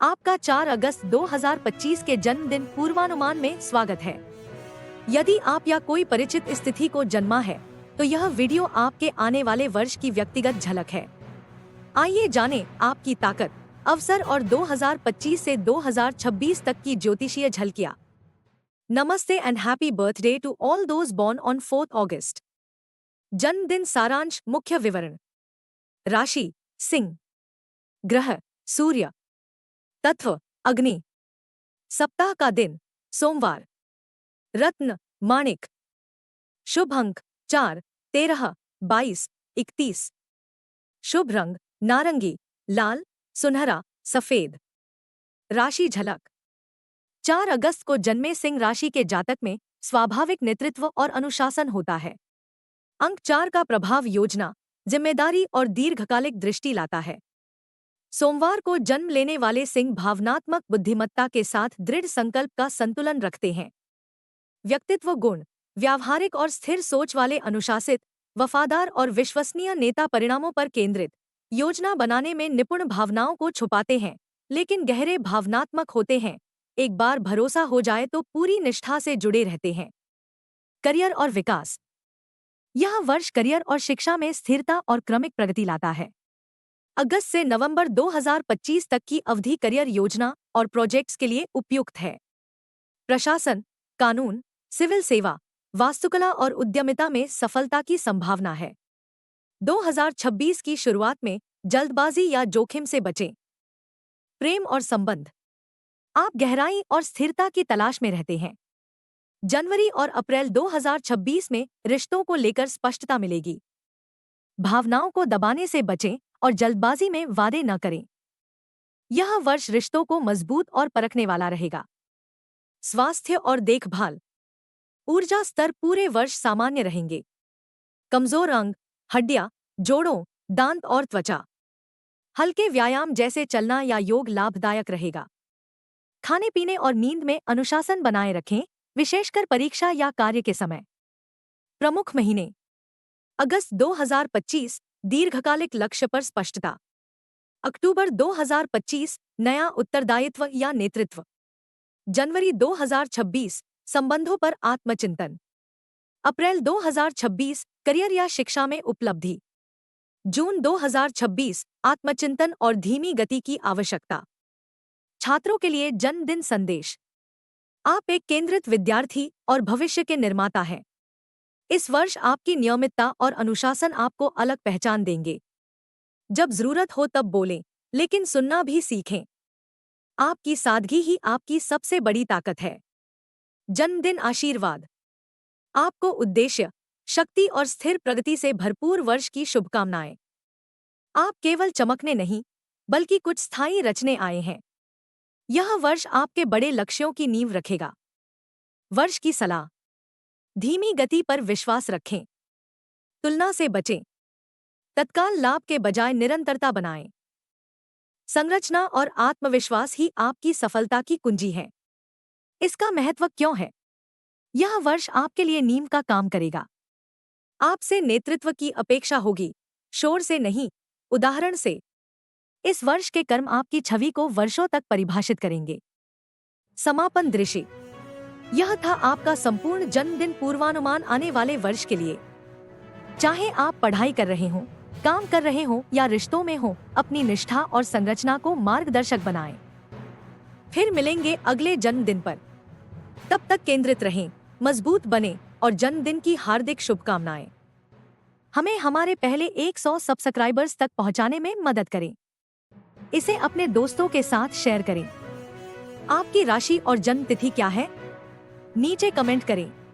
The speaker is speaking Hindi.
आपका 4 अगस्त 2025 के जन्मदिन पूर्वानुमान में स्वागत है। यदि आप या कोई परिचित इस तिथि को जन्मा है, तो यह वीडियो आपके आने वाले वर्ष की व्यक्तिगत झलक है। आइए जानें आपकी ताकत, अवसर और 2025 से 2026 तक की ज्योतिषीय झलकियां। नमस्ते and happy birthday to all those born on 4 अगस्त। जन्मदिन सारांश। मुख्य विवरण। राशि सिंह। ग्रह सूर्य। तत्व अग्नि। सप्ताह का दिन सोमवार। रत्न माणिक। शुभ अंक 4, 13, 22, 31। शुभ रंग नारंगी, लाल, सुनहरा, सफेद। राशि झलक। 4 अगस्त को जन्मे सिंह राशि के जातक में स्वाभाविक नेतृत्व और अनुशासन होता है। अंक 4 का प्रभाव योजना, जिम्मेदारी और दीर्घकालिक दृष्टि लाता है। सोमवार को जन्म लेने वाले सिंह भावनात्मक बुद्धिमत्ता के साथ दृढ़ संकल्प का संतुलन रखते हैं। व्यक्तित्व गुण, व्यावहारिक और स्थिर सोच वाले, अनुशासित, वफादार और विश्वसनीय नेता, परिणामों पर केंद्रित, योजना बनाने में निपुण, भावनाओं को छुपाते हैं लेकिन गहरे भावनात्मक होते हैं। एक बार भरोसा हो जाए तो पूरी निष्ठा से जुड़े रहते हैं। करियर और विकास। यह वर्ष करियर और शिक्षा में स्थिरता और क्रमिक प्रगति लाता है। अगस्त से नवंबर 2025 तक की अवधि करियर योजना और प्रोजेक्ट्स के लिए उपयुक्त है। प्रशासन, कानून, सिविल सेवा, वास्तुकला और उद्यमिता में सफलता की संभावना है। 2026 की शुरुआत में जल्दबाजी या जोखिम से बचें। प्रेम और संबंध। आप गहराई और स्थिरता की तलाश में रहते हैं। जनवरी और अप्रैल 2026 में रिश्तों को लेकर स्पष्टता मिलेगी। भावनाओं को दबाने से बचें और जल्दबाजी में वादे न करें। यह वर्ष रिश्तों को मजबूत और परखने वाला रहेगा। स्वास्थ्य और देखभाल। ऊर्जा स्तर पूरे वर्ष सामान्य रहेंगे। कमजोर अंग, हड्डियां, जोड़ों, दांत और त्वचा। हल्के व्यायाम जैसे चलना या योग लाभदायक रहेगा। खाने पीने और नींद में अनुशासन बनाए रखें, विशेषकर परीक्षा या कार्य के समय। प्रमुख महीने। अगस्त 2025 दीर्घकालिक लक्ष्य पर स्पष्टता। अक्टूबर 2025 नया उत्तरदायित्व या नेतृत्व। जनवरी 2026 संबंधों पर आत्मचिंतन। अप्रैल 2026 करियर या शिक्षा में उपलब्धि। जून 2026 आत्मचिंतन और धीमी गति की आवश्यकता। छात्रों के लिए जन्मदिन संदेश। आप एक केंद्रित विद्यार्थी और भविष्य के निर्माता हैं। इस वर्ष आपकी नियमितता और अनुशासन आपको अलग पहचान देंगे। जब जरूरत हो तब बोलें, लेकिन सुनना भी सीखें। आपकी सादगी ही आपकी सबसे बड़ी ताकत है। जन्मदिन आशीर्वाद। आपको उद्देश्य, शक्ति और स्थिर प्रगति से भरपूर वर्ष की शुभकामनाएं। आप केवल चमकने नहीं, बल्कि कुछ स्थायी रचने आए हैं। यह वर्ष आपके बड़े लक्ष्यों की नींव रखेगा। वर्ष की सलाह। धीमी गति पर विश्वास रखें। तुलना से बचें। तत्काल लाभ के बजाय निरंतरता बनाएं। संरचना और आत्मविश्वास ही आपकी सफलता की कुंजी है। इसका महत्व क्यों है? यह वर्ष आपके लिए नींव का काम करेगा। आपसे नेतृत्व की अपेक्षा होगी, शोर से नहीं, उदाहरण से। इस वर्ष के कर्म आपकी छवि को वर्षों तक परिभाषित करेंगे। समापन दृश्य। यह था आपका संपूर्ण जन्मदिन पूर्वानुमान आने वाले वर्ष के लिए। चाहे आप पढ़ाई कर रहे हों, काम कर रहे हों या रिश्तों में हों, अपनी निष्ठा और संरचना को मार्गदर्शक बनाएं। फिर मिलेंगे अगले जन्मदिन पर। तब तक केंद्रित रहें, मजबूत बने और जन्मदिन की हार्दिक शुभकामनाएं। हमें हमारे पहले 100 सब्सक्राइबर्स तक पहुंचाने में मदद करें। इसे अपने दोस्तों के साथ शेयर करें। आपकी राशि और जन्म तिथि क्या है? नीचे कमेंट करें।